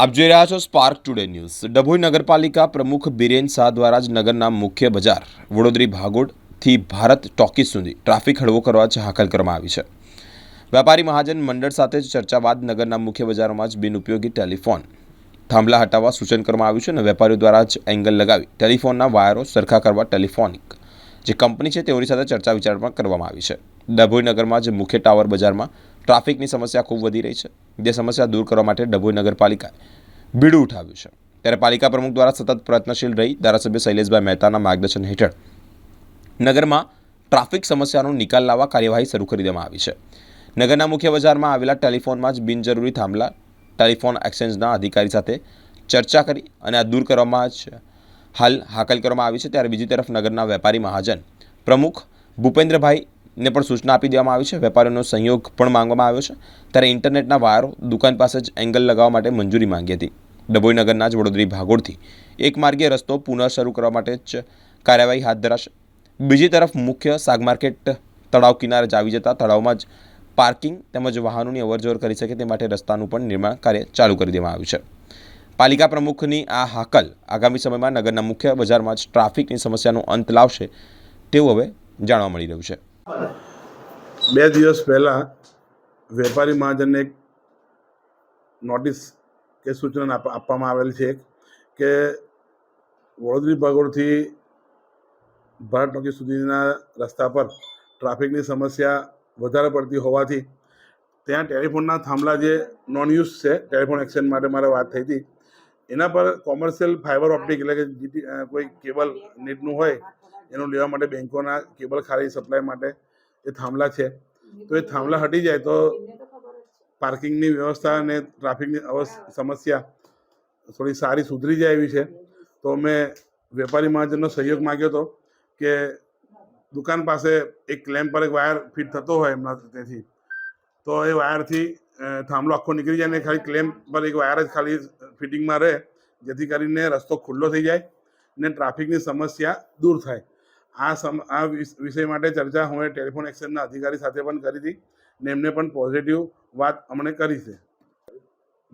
આપ જોઈ રહ્યા છો સ્પાર્ક ટુડે ન્યૂઝ। ડભોઈ નગરપાલિકા પ્રમુખ બિરેન શાહ દ્વારા જ નગરના મુખ્ય બજાર વડોદરી ભાગોળથી ભારત ટોકીઝ સુધી ટ્રાફિક હળવો કરવા હાકલ કરવામાં આવી છે। વેપારી મહાજન મંડળ સાથે ચર્ચા બાદ નગરના મુખ્ય બજારોમાં જ બિનઉપયોગી ટેલિફોન થાંભલા હટાવવા સૂચન કરવામાં આવ્યું છે અને વેપારીઓ દ્વારા જ એંગલ લગાવી ટેલિફોનના વાયરો સરખા કરવા ટેલિફોનિક જે કંપની છે તેઓની સાથે ચર્ચા વિચારણા કરવામાં આવી છે। ડભોઈ નગરમાં જ મુખ્ય ટાવર બજારમાં ટ્રાફિકની સમસ્યા ખૂબ વધી રહી છે, જે સમસ્યા દૂર કરવા માટે ડભોઈ નગરપાલિકાએ બીડું ઉઠાવ્યું છે। ત્યારે પાલિકા પ્રમુખ દ્વારા સતત પ્રયત્નશીલ રહી ધારાસભ્ય શૈલેષભાઈ મહેતાના માર્ગદર્શન હેઠળ નગરમાં ટ્રાફિક સમસ્યાનો નિકાલ લાવવા કાર્યવાહી શરૂ કરી દેવામાં આવી છે। નગરના મુખ્ય બજારમાં આવેલા ટેલિફોનમાં જ બિનજરૂરી થાંભલા ટેલિફોન એક્સચેન્જના અધિકારી સાથે ચર્ચા કરી અને આ દૂર કરવામાં જ હાલ હાકલ કરવામાં આવી છે। ત્યારે બીજી તરફ નગરના વેપારી મહાજન પ્રમુખ ભૂપેન્દ્રભાઈને પણ સૂચના આપી દેવામાં આવી છે। વેપારીઓનો સહયોગ પણ માંગવામાં આવ્યો છે। ત્યારે ઇન્ટરનેટના વાયરો દુકાન પાસે જ એંગલ લગાવવા માટે મંજૂરી માંગી હતી। ડભોઈ નગરના જ વડોદરી ભાગોળથી એક માર્ગીય રસ્તો પુનઃ શરૂ કરવા માટે જ કાર્યવાહી હાથ ધરાશે। બીજી તરફ મુખ્ય શાક માર્કેટ તળાવ કિનારે જ આવી જતા તળાવમાં જ પાર્કિંગ તેમજ વાહનોની અવરજવર કરી શકે તે માટે રસ્તાનું પણ નિર્માણ કાર્ય ચાલુ કરી દેવામાં આવ્યું છે। પાલિકા પ્રમુખની આ હાકલ આગામી સમયમાં નગરના મુખ્ય બજારમાં જ ટ્રાફિકની સમસ્યાનો અંત લાવશે તેવું હવે જાણવા મળી રહ્યું છે। 2 દિવસ પહેલાં વેપારી મહાજનને એક નોટિસ કે સૂચના આપવામાં આવેલ છે કે વડોદરી ભાગોળથી ભારત ટોકીઝ સુધીના રસ્તા પર ટ્રાફિકની સમસ્યા વધારે પડતી હોવાથી ત્યાં ટેલિફોનના થાંભલા જે નોન યુઝ છે, ટેલિફોન એક્સચેન્જ માટે મારે વાત થઈ હતી, એના પર કોમર્શિયલ ફાઇબર ઓપ્ટિક એટલે કે કોઈ કેબલ નેટનું હોય એનું લેવા માટે બેંકોના કેબલ ખાલી સપ્લાય માટે એ થાંભલા છે, તો એ થાંભલા હટી જાય તો પાર્કિંગની વ્યવસ્થા અને ટ્રાફિકની સમસ્યા થોડી સારી સુધરી જાય એવી છે। તો મેં વેપારી મહાજનનો સહયોગ માગ્યો હતો કે દુકાન પાસે એક ક્લેમ્પ પર એક વાયર ફિટ થતો હોય એમના તેથી, તો એ વાયરથી થાંભલો આખો નીકળી જાય ને ખાલી ક્લેમ્પ પર એક વાયર જ ખાલી ફિટિંગમાં રહે, જેથી કરીને રસ્તો ખુલ્લો થઈ જાય ને ટ્રાફિકની સમસ્યા દૂર થાય। આ વિષય માટે ચર્ચા હું ટેલિફોન એક્સચેન્જના અધિકારી સાથે પણ કરી હતી ને એમને પણ પોઝિટિવ વાત અમને કરી છે।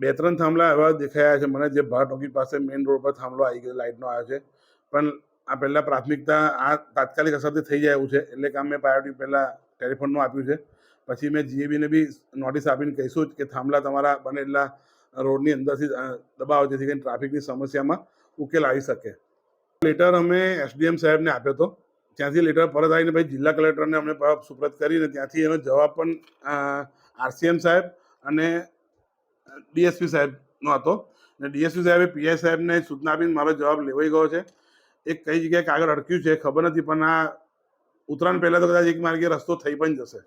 2-3 થાંભલા એવા દેખાયા છે મને, જે ભારત ટોકીઝ પાસે મેઇન રોડ પર થાંભલો આવી ગયો લાઇટનો આવ્યો છે, પણ આ પહેલાં પ્રાથમિકતા આ તાત્કાલિક અસરથી થઈ જાય એવું છે, એટલે કે મેં પ્રાયોરિટી પહેલાં ટેલિફોનનું આપ્યું છે। પછી મેં જીએબીને બી નોટિસ આપીને કહીશું જ કે થાંભલા તમારા બને એટલા રોડની અંદરથી દબાવો, જેથી કરીને ટ્રાફિકની સમસ્યામાં ઉકેલ આવી શકે। લેટર અમે એસડીએમ સાહેબને આપ્યો હતો, ત્યાંથી લેટર પરત આવીને પછી જિલ્લા કલેક્ટરને અમને સુપ્રત કરીને ત્યાંથી એનો જવાબ પણ આરસીએમ સાહેબ અને ડીએસપી સાહેબનો હતો અને ડીએસપી સાહેબે પીઆઈ સાહેબને સૂચના આપીને મારો જવાબ લેવાઈ ગયો છે। એક કઈ જગ્યાએ કાગળ અટક્યું છે ખબર નથી, પણ આ ઉત્તરાયણ પહેલાં તો કદાચ એક માર્ગે રસ્તો થઈ પણ જશે।